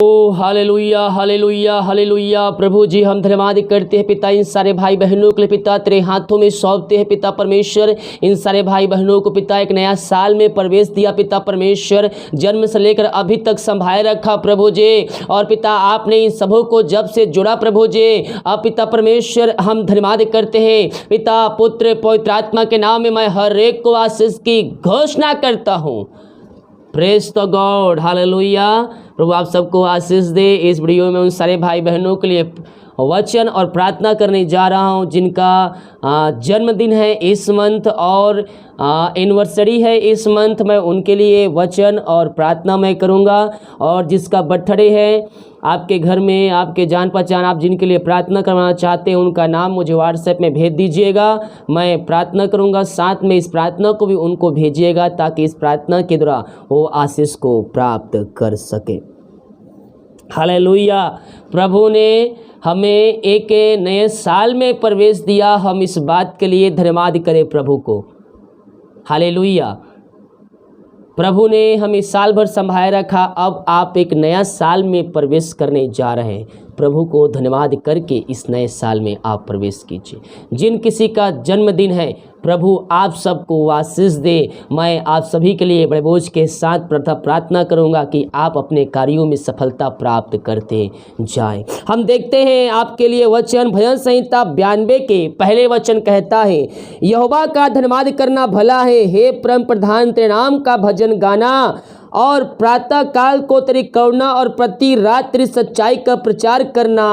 ओ hallelujah hallelujah hallelujah. प्रभु जी हम धन्यवाद करते हैं पिता, इन सारे भाई बहनों के लिए पिता तेरे हाथों में सौंपते हैं पिता परमेश्वर। इन सारे भाई बहनों को पिता एक नया साल में प्रवेश दिया पिता परमेश्वर, जन्म से लेकर अभी तक संभाले रखा प्रभु जी। और पिता आपने इन सबों को जब से जुड़ा प्रभु जी, अब पिता परमेश्वर हम धन्यवाद करते हैं पिता पुत्र पवित्र आत्मा के नाम में मैं हर एक को आशीष की घोषणा करता हूँ। Praise the God hallelujah. प्रभु आप सबको आशीष दे। इस वीडियो में उन सारे भाई बहनों के लिए वचन और प्रार्थना करने जा रहा हूं जिनका जन्मदिन है इस मंथ और एनिवर्सरी है इस मंथ, मैं उनके लिए वचन और प्रार्थना मैं करूंगा। और जिसका बर्थडे है आपके घर में, आपके जान पहचान, आप जिनके लिए प्रार्थना करवाना चाहते हैं उनका नाम मुझे व्हाट्सएप में भेज दीजिएगा, मैं प्रार्थना करूंगा। साथ में इस प्रार्थना को भी उनको भेजिएगा ताकि इस प्रार्थना के द्वारा वो आशीष को प्राप्त कर सके। हालेलुया। प्रभु ने हमें एक नए साल में प्रवेश दिया, हम इस बात के लिए धन्यवाद करें प्रभु को। हालेलुया। प्रभु ने हमें साल भर संभाले रखा, अब आप एक नया साल में प्रवेश करने जा रहे हैं। प्रभु को धन्यवाद करके इस नए साल में आप प्रवेश कीजिए। जिन किसी का जन्मदिन है प्रभु आप सबको आशीष दे। मैं आप सभी के लिए बड़े बोझ के साथ प्रार्थना करूंगा कि आप अपने कार्यों में सफलता प्राप्त करते जाएं। हम देखते हैं आपके लिए वचन भजन संहिता 92 के पहले वचन कहता है, यहोवा का धन्यवाद करना भला है, हे परम प्रधान तेरे नाम का भजन गाना और प्रातः काल को तेरी करुणा और प्रति रात्रि सच्चाई का प्रचार करना।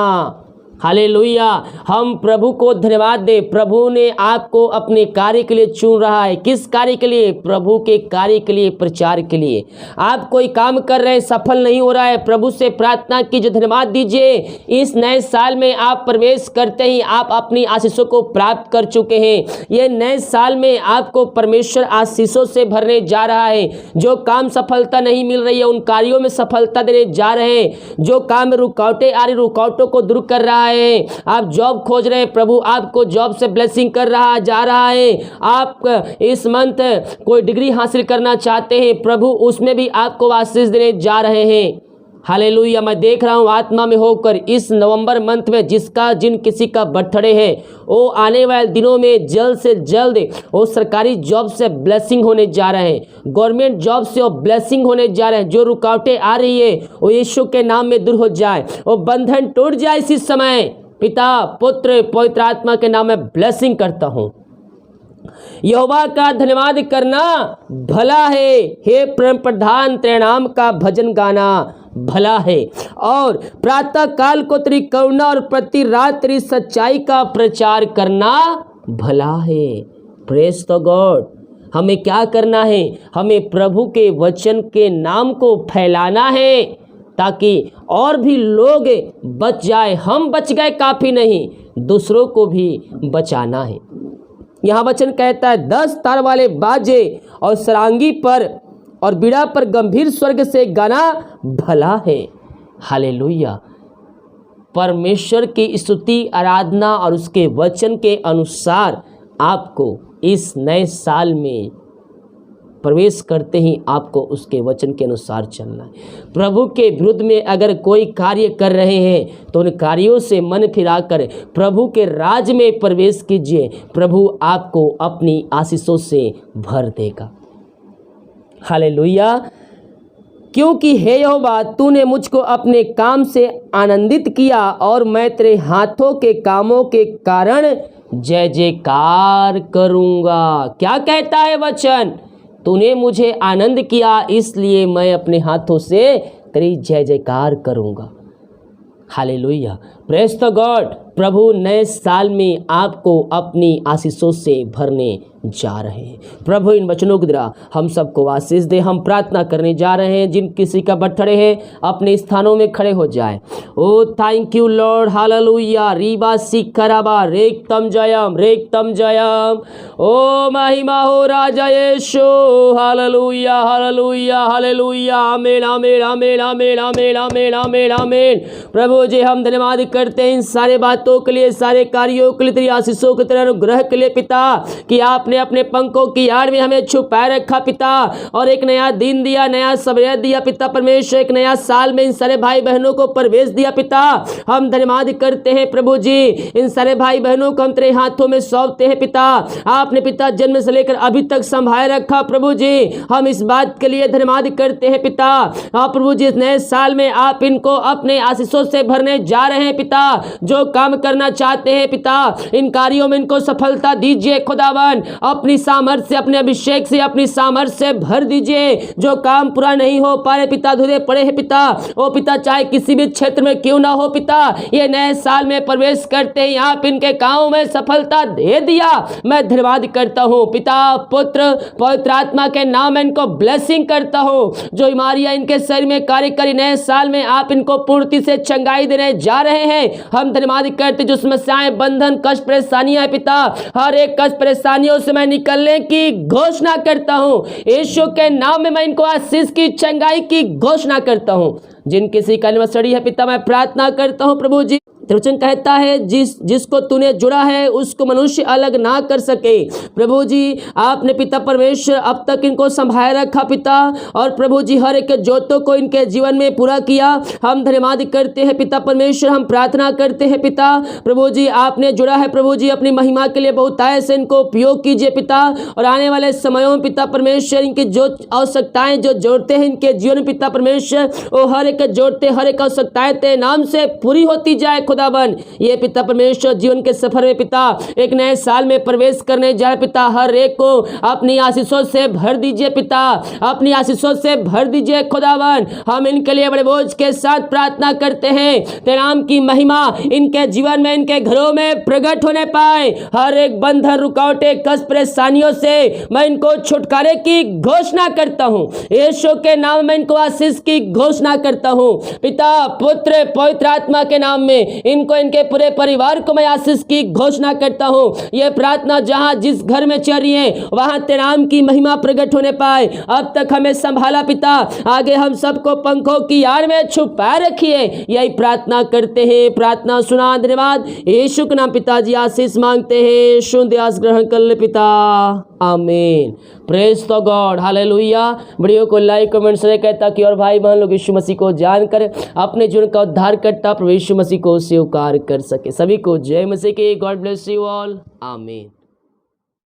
हालेलुया। हम प्रभु को धन्यवाद दे। प्रभु ने आपको अपने कार्य के लिए चुन रहा है। किस कार्य के लिए? प्रभु के कार्य के लिए, प्रचार के लिए। आप कोई काम कर रहे हैं, सफल नहीं हो रहा है, प्रभु से प्रार्थना कीजिए, धन्यवाद दीजिए। इस नए साल में आप प्रवेश करते ही आप अपनी आशीषों को प्राप्त कर चुके हैं। ये नए साल में आपको परमेश्वर आशीषों से भरने जा रहा है। जो काम सफलता नहीं मिल रही है उन कार्यों में सफलता देने जा रहे हैं। जो काम में रुकावटें आ रही, रुकावटों को दूर कर रहा है। आप जॉब खोज रहे हैं, प्रभु आपको जॉब से ब्लेसिंग कर रहा जा रहा है। आप इस मंथ कोई डिग्री हासिल करना चाहते हैं, प्रभु उसमें भी आपको आशीष देने जा रहे हैं। हालेलुया। मैं देख रहा हूँ आत्मा में होकर इस नवंबर मंथ में जिन किसी का बर्थडे है वो आने वाले दिनों में जल्द से जल्द वो सरकारी जॉब से ब्लेसिंग होने जा रहे हैं, गवर्नमेंट जॉब से वो ब्लेसिंग होने जा रहे हैं। जो रुकावटें आ रही है वो यीशु के नाम में दूर हो जाए, वो बंधन टूट जाए इसी समय। पिता पुत्र पवित्र आत्मा के नाम में ब्लेसिंग करता हूँ। यहोवा का धन्यवाद करना भला है, हे परम प्रधान तेरे नाम का भजन गाना भला है और प्रातः काल को तेरी करुणा और प्रति रात तेरी सच्चाई का प्रचार करना भला है। Praise the God. हमें क्या करना है? हमें प्रभु के वचन के नाम को फैलाना है ताकि और भी लोग बच जाए। हम बच गए काफ़ी नहीं, दूसरों को भी बचाना है। यहाँ वचन कहता है 10 तार वाले बाजे और सरांगी पर और बीड़ा पर गंभीर स्वर्ग से गाना भला है। हालेलुया। परमेश्वर की स्तुति आराधना और उसके वचन के अनुसार आपको इस नए साल में प्रवेश करते ही आपको उसके वचन के अनुसार चलना है। प्रभु के विरुद्ध में अगर कोई कार्य कर रहे हैं तो उन कार्यों से मन फिराकर प्रभु के राज में प्रवेश कीजिए। प्रभु आपको अपनी आशीषों से भर देगा। हालेलुया। क्योंकि हे यहोवा तूने मुझको अपने काम से आनंदित किया और मैं तेरे हाथों के कामों के कारण जय जयकार करूँगा। क्या कहता है वचन? तूने मुझे आनंद किया इसलिए मैं अपने हाथों से तेरी जय जयकार करूँगा। हालेलुया। Praise the God. प्रभु नए साल में आपको अपनी आशीषों से भरने जा रहे हैं। प्रभु इन वचनों के द्वारा हम सबको आशीष दे। हम प्रार्थना करने जा रहे हैं। जिन किसी का बर्थडे है अपने स्थानों में खड़े हो जाए। Oh thank you Lord. Hallelujah. रीबा सिखराबा रेक्तम जयम रेक्तम जयम। ओ महिमा हो राजा यीशु। Hallelujah hallelujah hallelujah. आमीन आमीन आमीन आमीन आमीन आमीन आमीन आमीन। प्रभु जी हम धन्यवाद करते हैं इन सारे बात बातों के लिए, सारे कार्यों के लिए, तेरी आशीषों के तेरे अनुग्रह के लिए पिता, कि आपने अपने पंखों की आड़ में हमें छुपाए रखा पिता, और एक नया दिन दिया, नया समय दिया पिता परमेश्वर, एक नया साल में इन सारे भाई बहनों को प्रवेश दिया पिता। हम धन्यवाद करते हैं प्रभु जी, इन सारे भाई बहनों को हम तेरे हाथों में सौंपते हैं पिता। आपने पिता जन्म से लेकर अभी तक संभाल रखा प्रभु जी, हम इस बात के लिए धन्यवाद करते हैं पिता। आप प्रभु जी इस नए साल में आप इनको अपने आशीषों से भरने जा रहे हैं पिता। जो काम करना चाहते हैं पिता, इन कार्यों में इनको सफलता दीजिए खुदावन, अपनी सामर्थ्य से, अपने अभिषेक से, अपनी सामर्थ्य से भर दीजिए। जो काम पूरा नहीं हो पा रहे पिता, अधूरे पड़े हैं पिता, ओ पिता चाहे किसी भी क्षेत्र में क्यों ना हो पिता, ये नए साल में प्रवेश करते ही आप इनके कामों में सफलता दे दिया। मैं धन्यवाद करता हूँ पिता, पुत्र, पवित्र आत्मा के नाम में इनको ब्लेसिंग करता हूँ। जो बीमारियां इनके शरीर में कार्य करी, नए साल में आप इनको पूर्ति से चंगाई देने जा रहे हैं। हम धन्यवाद करते, जो समस्याएं, बंधन, कष्ट, परेशानियां है पिता, हर एक कष्ट परेशानियों से मैं निकलने की घोषणा करता हूँ। यीशु के नाम में मैं इनको आशीष की, चंगाई की घोषणा करता हूँ। जिन किसी का एनिवर्सरी है पिता, मैं प्रार्थना करता हूँ प्रभु जी, वचन कहता है जिसको तूने जुड़ा है उसको मनुष्य अलग ना कर सके। प्रभु जी आपने पिता परमेश्वर अब तक इनको संभाल रखा पिता, और प्रभु जी हर एक जोतों को इनके जीवन में पूरा किया। हम धन्यवाद करते हैं पिता परमेश्वर, हम प्रार्थना करते हैं पिता, प्रभु जी आपने जुड़ा है प्रभु जी, अपनी महिमा के लिए बहुतायत से इनको उपयोग कीजिए पिता। और आने वाले समयों में पिता परमेश्वर इनकी जो आवश्यकताएं, जो जोड़ते हैं इनके जीवन में पिता परमेश्वर, वो हर एक जोड़ते, हर एक आवश्यकताएं तेरे नाम से पूरी होती जाए खुदावन। ये पिता परमेश्वर जीवन के सफर में पिता एक नए साल में प्रवेश करने जाए पिता, हर एक को अपनी आशीषों से भर दीजिए पिता, अपनी आशीषों से भर दीजिए खुदावन। हम इनके लिए बड़े बोझ के साथ प्रार्थना करते हैं, तेरे नाम की महिमा इनके जीवन में, इनके घरों में प्रकट होने पाए। हर एक बंधन, रुकावटें, कष्ट, परेशानियों से मैं इनको छुटकारे की घोषणा करता हूँ। यीशु के नाम में इनको आशीष की घोषणा करता हूँ पिता, पुत्र, पवित्र आत्मा के नाम में इनको, इनके पूरे परिवार को मैं आशीष की घोषणा करता हूँ। ये प्रार्थना जहाँ जिस घर में चल रही है वहाँ तेरे नाम की महिमा प्रकट होने पाए। अब तक हमें संभाला पिता, आगे हम सबको पंखों की आड़ में छुपा रखिए, यही प्रार्थना करते हैं। प्रार्थना सुना, धन्यवाद। यीशु के नाम पिताजी आशीष मांगते हैं, शुद्ध आस ग्रहण कर ले पिता, आमीन। प्रेज तो गॉड, हालेलुया। वीडियो को लाइक, कमेंट, शेयर करें ताकि और भाई बहन लोग यीशु मसीह को जान कर अपने जीवन का उद्धार करता प्रभु यीशु मसीह को स्वीकार कर सके। सभी को जय मसीह की। गॉड ब्लेस यू ऑल, आमीन।